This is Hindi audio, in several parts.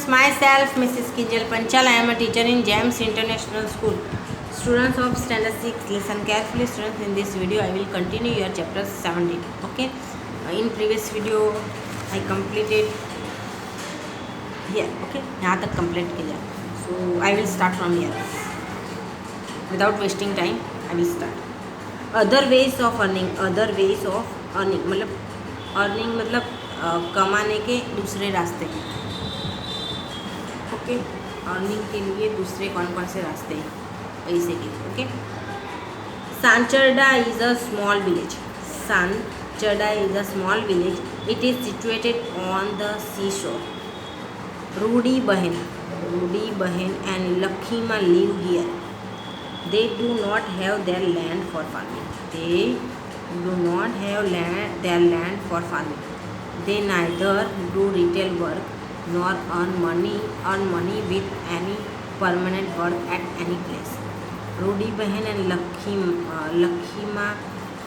myself Mrs. Kinjal Panchal. I am a teacher in James International School. Students of Standard 6, listen carefully. Students, in this video I will continue your chapter 17. Okay. In previous video I completed here. Okay. यहाँ तक complete किया. So I will start from here. Without wasting time, I will start. Other ways of earning. Other ways of earning मतलब earning मतलब कमाने के दूसरे रास्ते. ओके. अर्निंग के लिए दूसरे कौन कौन से रास्ते हैं पैसे के. Okay. Sancharda is a small village. Sancharda is a small village. It is situated on the sea shore. Rudi बहन and Lakhima live here. They do not have their land for farming. They do not have their land for farming. They neither do retail work nor earn money with any permanent work at any place. Rudy Bahan and Lakhima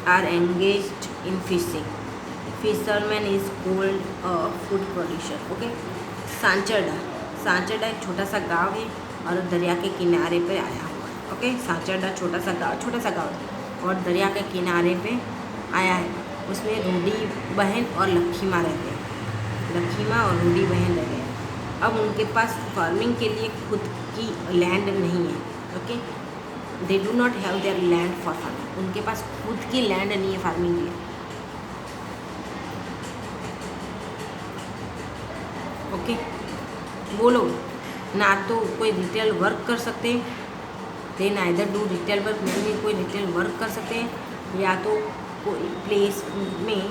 are engaged in fishing. Fisherman is called a food producer. Okay. सांचरडा एक छोटा सा गांव है और दरिया के किनारे पर आया हुआ है. ओके. सांचरडा छोटा सा गांव है और दरिया के किनारे पे आया है. उसमें रूडी बहन और लखीमा रहते हैं. लखीमा और रूडी बहन रहते हैं. अब उनके पास फार्मिंग के लिए खुद की लैंड नहीं है. Okay. They do not have their land for farming. उनके पास खुद की लैंड नहीं है फार्मिंग के लिए. ओके. वो लोग ना तो कोई रिटेल वर्क कर सकते हैं. दे नाइदर डू रिटेल वर्क. नहीं कोई रिटेल वर्क कर सकते हैं या तो कोई प्लेस में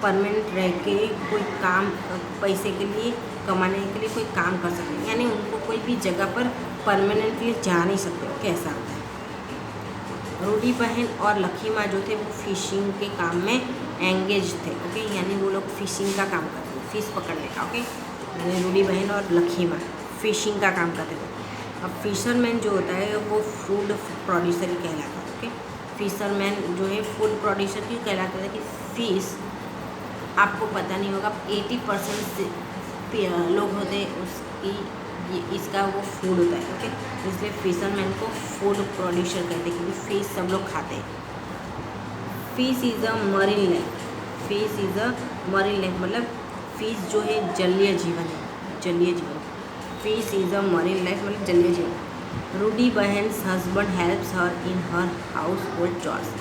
परमानेंट रह के कोई काम पैसे के लिए कमाने के लिए कोई काम कर सकते हैं. यानी उनको कोई भी जगह पर परमानेंटली जा नहीं सकते. कैसा होता है. रूडी बहन और लखीमा जो थे वो फिशिंग के काम में एंगेज थे. ओके. यानी वो लोग फिशिंग का काम करते थे, फिश पकड़ने का. ओके. रूडी बहन और लखीमा फिशिंग का काम करते थे. अब फिशरमैन जो होता है वो फूड प्रोड्यूसर ही कहलाता है. ओके. फिशरमैन जो है फूड प्रोड्यूसर क्यों कहलाता है कि फ़िश आपको पता नहीं होगा 80% लोग होते हैं उसकी इसका वो फूड होता है. ओके. इसलिए फिशरमैन को फूड प्रोड्यूसर कहते हैं क्योंकि फ़िश सब लोग खाते हैं. Fish is a marine life. Fish is a marine life मतलब फ़िश जो है जलीय जीवन है. जलीय जीवन. Fish is a marine life मतलब जलीय जीवन. रूडी बहन्स हस्बैंड हेल्प्स हर इन हर हाउस होल्ड चॉर्स.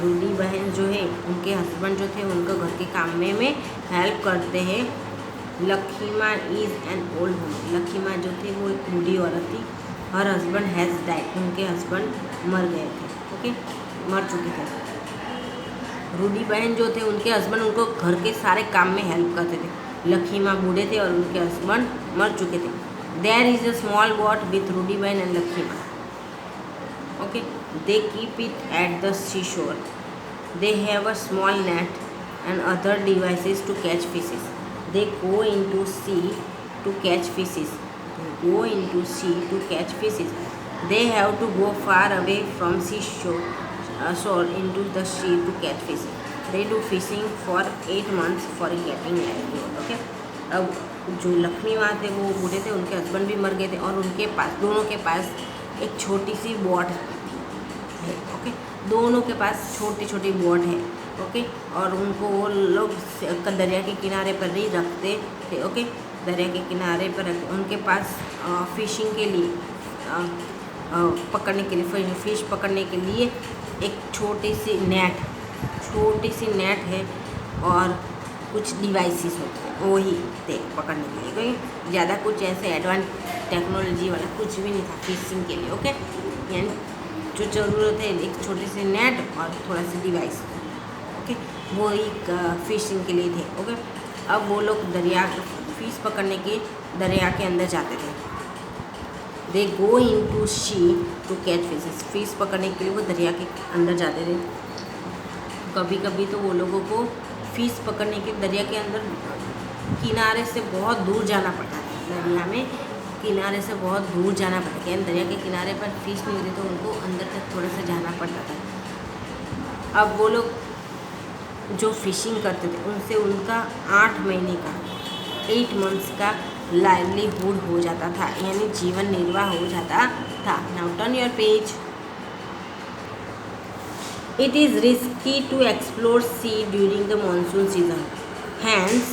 रूडी बहन जो है उनके हस्बैंड जो थे उनको घर के काम में हेल्प करते हैं. लखीमा इज़ एन ओल्ड वुमन. लखीमा जो थे वो एक बूढ़ी औरत थी. Her husband has died. उनके हस्बैंड मर गए थे. ओके. मर चुके थे. रूडी बहन जो थे उनके हस्बैंड उनको घर के सारे काम में हेल्प करते थे. लखीमा बूढ़े थे और उनके हस्बैंड मर चुके थे. There is a small boat with Rudi बहन and Lakhima. Okay. They keep it at the sea shore. They have a small net and other devices to catch fishes. They go into sea to catch fishes. Go into sea to catch fishes. They have to go far away from sea shore into the sea to catch fish. They do fishing for 8 months for getting livelihood. Okay. अब जो लखीमा थे वो बूढ़े थे, उनके हस्बैंड भी मर गए थे और उनके पास दोनों के पास एक छोटी सी बोट है. ओके. दोनों के पास छोटी छोटी बोट है. ओके. और उनको वो लोग दरिया के किनारे पर ही रखते थे. ओके. दरिया के किनारे पर रखते. उनके पास फिशिंग के लिए पकड़ने के लिए फिश पकड़ने के लिए एक छोटी सी नेट है और कुछ डिवाइसेस होते हैं वही थे पकड़ने के लिए. क्योंकि ज़्यादा कुछ ऐसे एडवांस टेक्नोलॉजी वाला कुछ भी नहीं था फिशिंग के लिए. ओके. यानी जो ज़रूरत है एक छोटी सी नेट और थोड़ा सा डिवाइस. ओके. वो एक फिशिंग के लिए थे. ओके. अब वो लोग फिश पकड़ने के दरिया के अंदर जाते थे. They go into sea to catch fishes. Fish पकड़ने के लिए वो दरिया के अंदर जाते थे. कभी कभी तो वो लोगों को फिश पकड़ने के दरिया के अंदर किनारे से बहुत दूर जाना पड़ता है. दरिया में किनारे से बहुत दूर जाना पड़ता है. दरिया के किनारे पर फिश नहीं होती तो उनको अंदर तक थोड़ा सा जाना पड़ता था. अब वो लोग जो फिशिंग करते थे उनसे उनका 8 महीने का 8 months का लाइवलीहुड हो जाता था, यानी जीवन निर्वाह हो जाता था। Now turn your page. It is risky to explore sea during the monsoon season. Hence,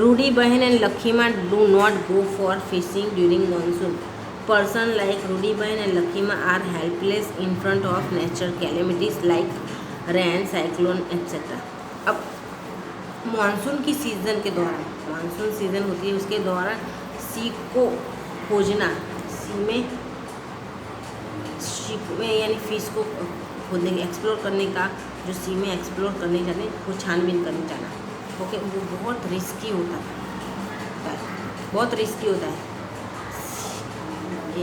Rudy Bahan and Lakhima do not go for fishing during monsoon. Person like Rudy Bahan and Lakhima are helpless in front of natural calamities like rain, cyclone, etc. अब मानसून की सीज़न के दौरान, मानसून सीज़न होती है उसके दौरान सी को खोजना, सी में यानी फिश को खोदने एक्सप्लोर करने का, जो सी में एक्सप्लोर करने जाते वो छानबीन करने जाना, ओके, वो बहुत रिस्की होता है, बहुत रिस्की होता है।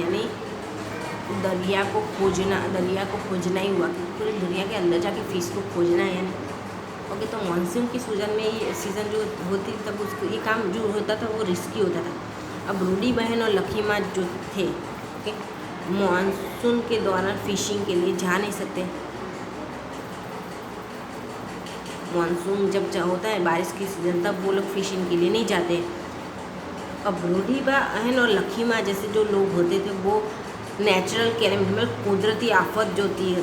यानी दरिया को खोजना ही हुआ कि पूरे दरिया के अंदर जाके फिश को खोजना है, यानी ओके। तो मानसून की सीज़न में ये सीज़न जो होती तब उसको ये काम जो होता था वो रिस्की होता था। अब रूडी बहन और लखीमा जो थे, ओके, मानसून के दौरान फिशिंग के लिए जा नहीं सकते। मानसून जब होता है बारिश की सीज़न, तब वो लोग फिशिंग के लिए नहीं जाते। अब रूडी बहन और लखीमा जैसे जो लोग होते थे वो नेचुरल कैलेमिटी मतलब कुदरती आफत जो होती है,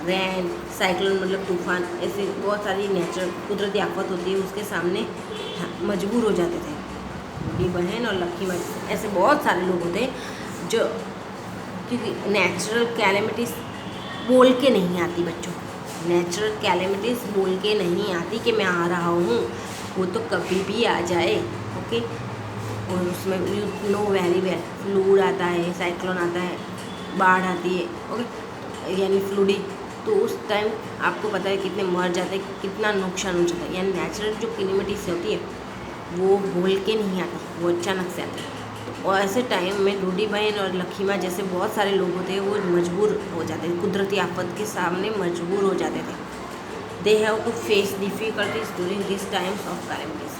रेन, साइक्लोन मतलब तूफान, ऐसे बहुत सारी नेचुरल कुदरती आफत होती है, उसके सामने मजबूर हो जाते थे। रूडी बहन और लखीमा ऐसे बहुत सारे लोग होते हैं जो, क्योंकि नेचुरल कैलेमिटीज़ बोल के नहीं आती बच्चों, नेचुरल कैलेमिटीज़ बोल के नहीं आती कि मैं आ रहा हूँ, वो तो कभी भी आ जाए, ओके। और उसमें you know very well, fluid आता है, साइक्लोन आता है, बाढ़ आती है, ओके, यानी फ्लूडी, तो उस टाइम आपको पता है कितने मर जाते हैं, कितना नुकसान हो जाता है। यानी नेचुरल जो कैलेमिटीज़ होती है वो बोल के नहीं आती, वो अचानक से आती है। और ऐसे टाइम में रूडी बहन और लखीमा जैसे बहुत सारे लोग होते हैं वो मजबूर हो जाते हैं, कुदरती आफत के सामने मजबूर हो जाते थे। They have to face difficulties during this times of calamities.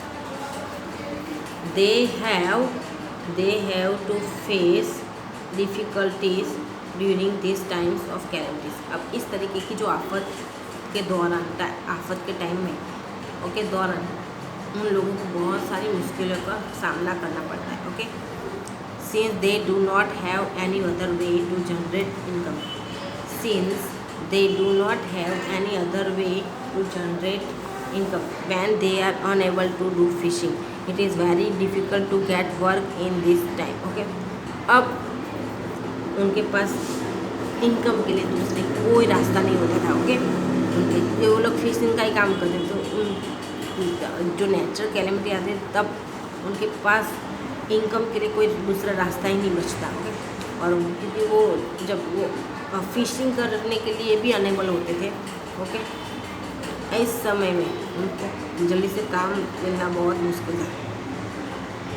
they have to face difficulties during these times of calamities। अब इस तरीके की जो आफत के दौरान, आफत के टाइम में, ओके, दौरान उन लोगों को बहुत सारी मुश्किलों का सामना करना पड़ता है, okay. Since they do not have any other way to generate income, when they are unable to do fishing, it is very difficult to get work in this time, okay। अब उनके पास इनकम के लिए दूसरे कोई रास्ता नहीं होता था, ओके। उनके वो लोग फिशिंग का ही काम करते थे, तो उन जो नेचुरल कैलेमिटी आते तब उनके पास इनकम के लिए कोई दूसरा रास्ता ही नहीं बचता, ओके। और क्योंकि वो जब वो फिशिंग करने के लिए भी अनेबल होते थे, ओके, इस समय में उनको जल्दी से काम मिलना बहुत मुश्किल था,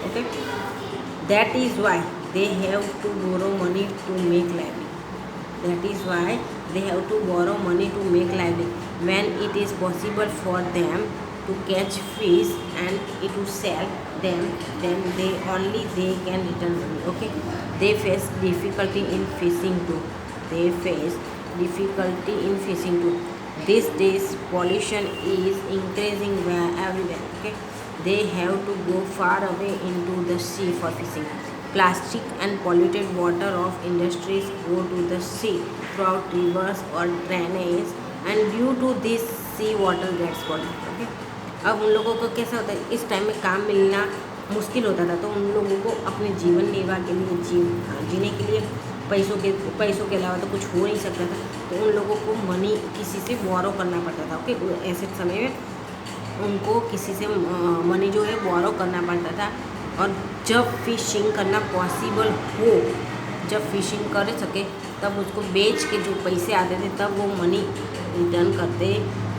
okay. That is why they have to borrow money to make lively when it is possible for them to catch fish and it to sell them, then they can return money, okay। They face difficulty in fishing too, these days pollution is increasing everywhere, okay। They have to go far away into the sea for fishing। Plastic and polluted water of industries go to the sea throughout rivers or drainage, and due to this sea water gets polluted, okay। अब उन लोगों को कैसा होता है, इस टाइम में काम मिलना मुश्किल होता था, तो उन लोगों को अपने जीवन निर्वाह के लिए, जीने के लिए पैसों के अलावा तो कुछ हो नहीं सकता था, तो उन लोगों को मनी किसी से बोरो करना पड़ता था, ओके। ऐसे समय में उनको किसी से मनी जो है बोरो करना पड़ता था। और जब फिशिंग करना पॉसिबल हो, जब फिशिंग कर सके, तब उसको बेच के जो पैसे आते थे तब वो मनी रिटर्न करते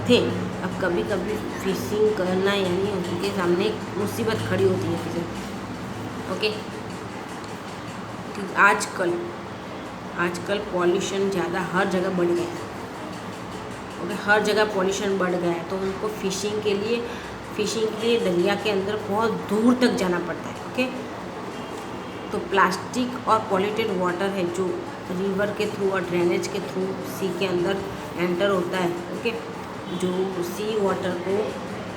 थे। अब कभी कभी फिशिंग करना यानी उनके सामने एक मुसीबत खड़ी होती है फिशिंग, ओके। आजकल पॉल्यूशन ज़्यादा हर जगह बढ़ गया है, ओके, हर जगह पॉल्यूशन बढ़ गया है, तो उनको फिशिंग के लिए दरिया के अंदर बहुत दूर तक जाना पड़ता है, ओके। तो प्लास्टिक और पॉल्यूटेड वाटर है जो रिवर के थ्रू और ड्रेनेज के थ्रू सी के अंदर एंटर होता है, ओके, जो सी वाटर को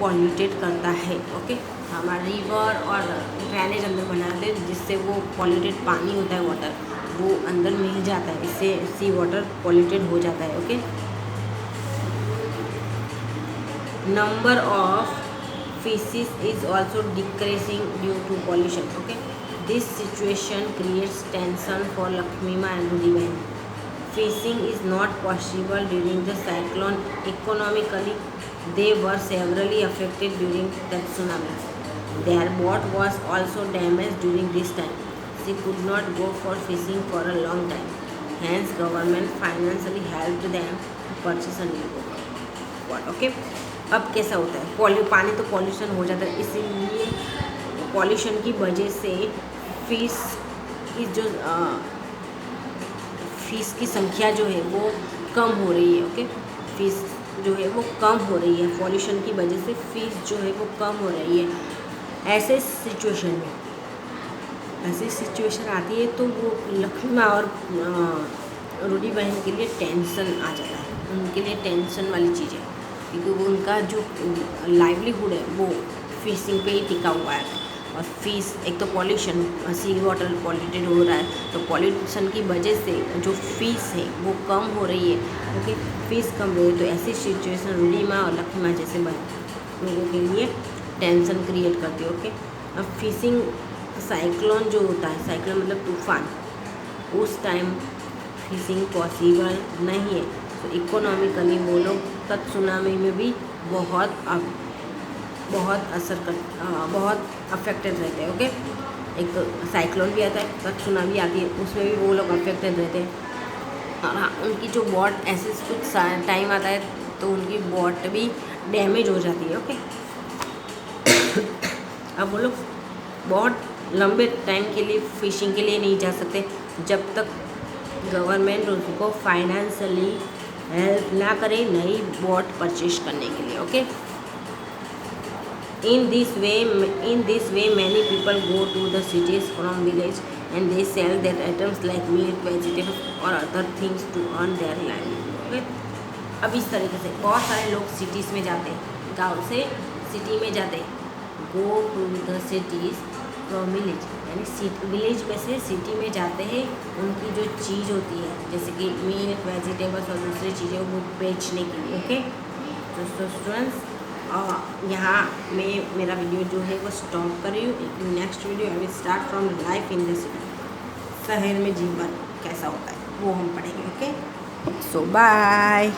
पॉल्यूटेड करता है, ओके। हमारा रिवर और ड्रेनेज अंदर बनाते हैं, जिससे वो पॉल्यूटेड पानी होता है, वाटर, वो अंदर मिल जाता है, इससे सी वाटर पॉल्यूटेड हो जाता है। Okay, number of fishes is also decreasing due to pollution. Okay, this situation creates tension for Lakshmima and Rudi बहन। Fishing is not possible during the cyclone. Economically, they were severely affected during the tsunami. Their boat was also damaged during this time. She could not go for fishing for a long time. Hence, government financially helped them to purchase a new boat. Okay? अब कैसा होता है, पानी तो पॉल्यूशन हो जाता है, इसीलिए पॉल्यूशन की वजह से फिश की जो फ़ीस की संख्या जो है वो कम हो रही है। ओके, फ़ीस जो है वो कम हो रही है, पॉल्यूशन की वजह से फ़ीस जो है वो कम हो रही है। ऐसे सिचुएशन आती है तो वो लक्ष्मीमा और रूडी बहन के लिए टेंशन आ जाता है, उनके लिए टेंशन वाली चीज़ है, क्योंकि वो उनका जो लाइवलीहुड है वो फिशिंग पे ही टिका हुआ है। और फीस, एक तो पॉल्यूशन, सी वाटर पॉल्यूटेड हो रहा है, तो पॉल्यूशन की वजह से जो फीस है वो कम हो रही है। ओके, फीस कम हो रही है, तो ऐसी सिचुएशन रूडीमा और लक्ष्मीमा जैसे लोगों के लिए टेंशन क्रिएट करती है। ओके, अब फिशिंग साइक्लोन जो होता है, साइक्लोन मतलब तूफान, उस टाइम फिशिंग पॉसिबल नहीं है, तो इकोनॉमिकली वो लोग तत्सुनामी में भी बहुत अफेक्टेड रहते हैं। ओके, एक तो साइक्लोन भी आता है, तत्सुनामी आती है, उसमें भी वो लोग अफेक्टेड रहते हैं। और हाँ, उनकी जो बॉट ऐसे कुछ टाइम आता है तो उनकी बॉट भी डैमेज हो जाती है। ओके, अब वो लोग बहुत लंबे टाइम के लिए फिशिंग के लिए नहीं जा सकते जब तक गवर्नमेंट उनको फाइनेंशियली हेल्प ना करे नई बॉट परचेज करने के लिए। Okay, In this way, many people go to the cities from village and they sell their items like milk, vegetables or other things to earn their livelihood. Okay? अब इस तरीके से बहुत सारे लोग सिटीज़ में जाते हैं, गांव से सिटी में जाते हैं। Go to the cities from village, यानी विलेज में से सिटी में जाते हैं, उनकी जो चीज़ होती है जैसे कि मिल्क, वेजिटेबल्स और दूसरी चीज़ें वो बेचने के लिए। ओके, तो स्टूडेंट्स, यहाँ मैं मेरा वीडियो जो है वो स्टॉप कर रही हूँ। Next video I will start from life in the city, शहर में जीवन कैसा होता है वो हम पढ़ेंगे। ओके, सो बाय।